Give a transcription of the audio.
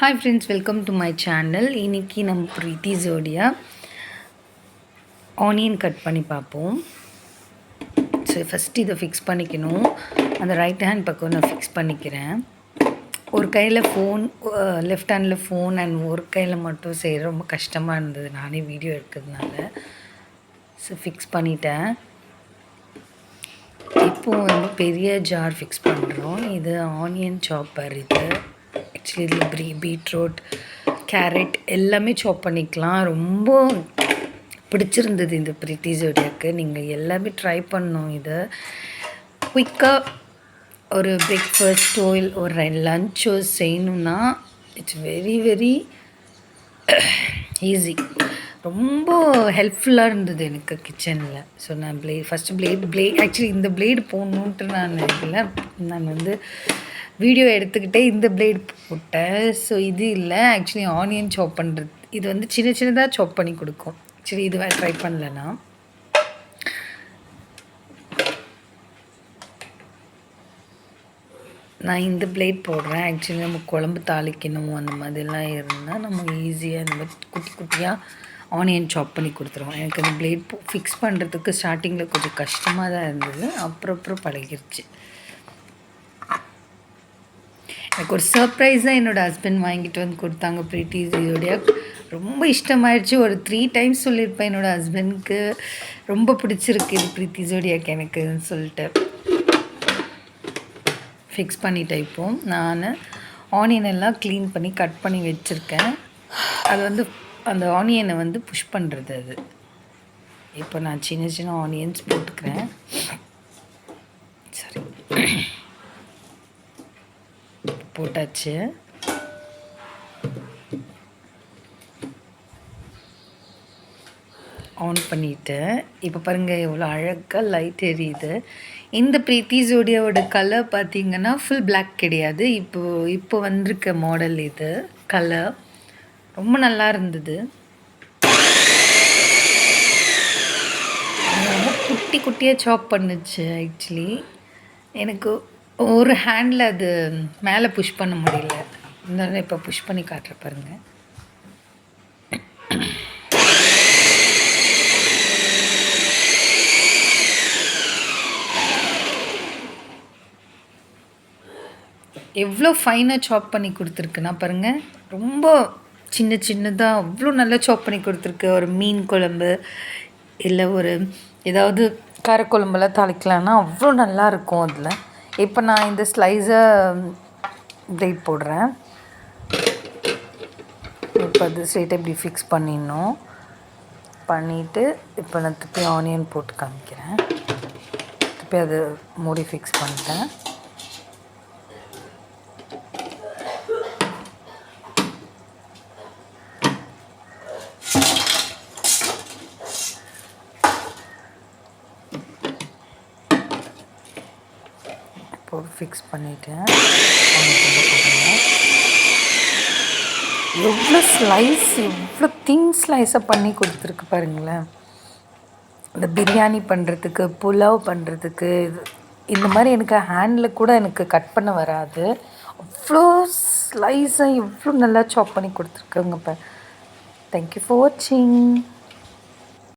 Hi friends, welcome to my channel. இன்றைக்கி நம்ம ப்ரீத்தி ஜோடியா ஆனியன் கட் பண்ணி பார்ப்போம். சரி, ஃபஸ்ட்டு இதை ஃபிக்ஸ் பண்ணிக்கணும். அந்த ரைட் ஹேண்ட் பக்கம் நான் ஃபிக்ஸ் பண்ணிக்கிறேன். ஒரு கையில் phone, left handle phone and ஒரு கையில் மட்டும் செய்கிற ரொம்ப கஷ்டமாக இருந்தது நானே வீடியோ எடுக்கிறதுனால. ஸோ ஃபிக்ஸ் பண்ணிட்டேன். இப்போது வந்து பெரிய ஜார் ஃபிக்ஸ் பண்ணுறோம். இது ஆனியன் சாப்பர். இது ஆக்சுவலி இதில் பீட்ரூட், கேரட் எல்லாமே சாப் பண்ணிக்கலாம். ரொம்ப பிடிச்சிருந்தது இந்த ப்ரீத்தி ஜோடியாக்கு. நீங்கள் எல்லாமே ட்ரை பண்ணணும். இதை குயிக்காக ஒரு பிரேக்ஃபாஸ்ட்டோ இல்லை ஒரு லன்ச்சோ செய்யணுன்னா இட்ஸ் வெரி வெரி ஈஸி. ரொம்ப ஹெல்ப்ஃபுல்லாக இருந்தது எனக்கு கிச்சனில். ஸோ நான் ஃபஸ்ட்டு பிளேட் ஆக்சுவலி இந்த பிளேடு போடணுன்ட்டு நான் வந்து வீடியோ எடுத்துக்கிட்டே இந்த பிளேடு போட்டேன். ஸோ இது இல்லை, ஆக்சுவலி ஆனியன் சாப் பண்ணுறது. இது வந்து சின்ன சின்னதாக சாப் பண்ணி கொடுக்கும். சரி, இது வேறு ட்ரை பண்ணலன்னா நான் இந்த பிளேட் போடுறேன். ஆக்சுவலி நம்ம குழம்பு தாளிக்கணும் அந்த மாதிரிலாம் இருந்தால் நம்ம ஈஸியாக இந்த மாதிரி குட்டி குட்டியாக ஆனியன் சாப் பண்ணி கொடுத்துருவோம். எனக்கு அந்த பிளேட் ஃபிக்ஸ் பண்ணுறதுக்கு ஸ்டார்டிங்கில் கொஞ்சம் கஷ்டமாக தான் இருந்தது. அப்புறம் பழகிருச்சு. எனக்கு ஒரு சர்ப்ரைஸாக என்னோடய ஹஸ்பண்ட் வாங்கிட்டு வந்து கொடுத்தாங்க ப்ரீத்தி ஜோடியா. ரொம்ப இஷ்டமாயிடுச்சு. ஒரு 3 டைம்ஸ் சொல்லியிருப்பேன் என்னோடய ஹஸ்பண்ட்க்கு. ரொம்ப பிடிச்சிருக்கு இது ப்ரீத்தி ஜோடியாக்கு எனக்குன்னு சொல்லிட்டு ஃபிக்ஸ் பண்ணிட்டேன். இப்போது நான் ஆனியன் எல்லாம் க்ளீன் பண்ணி கட் பண்ணி வச்சுருக்கேன். அது வந்து அந்த ஆனியனை வந்து புஷ் பண்ணுறது. அது இப்போ நான் சின்ன சின்ன ஆனியன்ஸ் போட்டுக்கிறேன். சரி, போட்டாச்சு. ஆன் பண்ணிவிட்டேன். இப்போ பாருங்கள் எவ்வளோ அழகாக லைட் எரியுது. இந்த ப்ரீத்தி ஜோடியாவோட கலர் பார்த்திங்கன்னா ஃபுல் பிளாக் கிடையாது. இப்போ வந்திருக்க மாடல் இது கலர் ரொம்ப நல்லா இருந்தது. ரொம்ப குட்டி குட்டியாக சாப் பண்ணுச்சு. ஆக்சுவலி எனக்கு ஒரு ஹேண்டில் அது மேலே புஷ் பண்ண முடியல. இருந்தாலும் இப்போ புஷ் பண்ணி காட்டுற பாருங்கள். எவ்வளோ ஃபைனாக சாப் பண்ணி கொடுத்துருக்குன்னா பாருங்கள். ரொம்ப சின்ன சின்னதாக அவ்வளோ நல்லா சாப் பண்ணி கொடுத்துருக்கு. ஒரு மீன் குழம்பு இல்லை ஒரு ஏதாவது காரக்குழம்பெல்லாம் தாளிக்கலான்னா அவ்வளோ நல்லாயிருக்கும் அதில். இப்போ நான் இந்த ஸ்லைஸை பிளேட் போடுறேன். இப்போ அது ஸ்ட்ரெயிட்டாக இப்படி ஃபிக்ஸ் பண்ணிவிட்டு இப்போ நான் திருப்பி ஆனியன் போட்டு காமிக்கிறேன். திருப்பி அது மூடி ஃபிக்ஸ் பண்ணிட்டேன். ஃபிக்ஸ் பண்ணிவிட்டேன். எவ்வளோ ஸ்லைஸ், எவ்வளோ தின் ஸ்லைஸாக பண்ணி கொடுத்துருக்கு பாருங்களேன். இந்த பிரியாணி பண்ணுறதுக்கு, புலாவ் பண்ணுறதுக்கு இந்த மாதிரி எனக்கு ஹேண்டில் கூட எனக்கு கட் பண்ண வராது. அவ்வளோ ஸ்லைஸாக எவ்வளோ நல்லா சாப் பண்ணி கொடுத்துருக்குங்க. இப்போ தேங்க்யூ ஃபார் வாட்சிங்.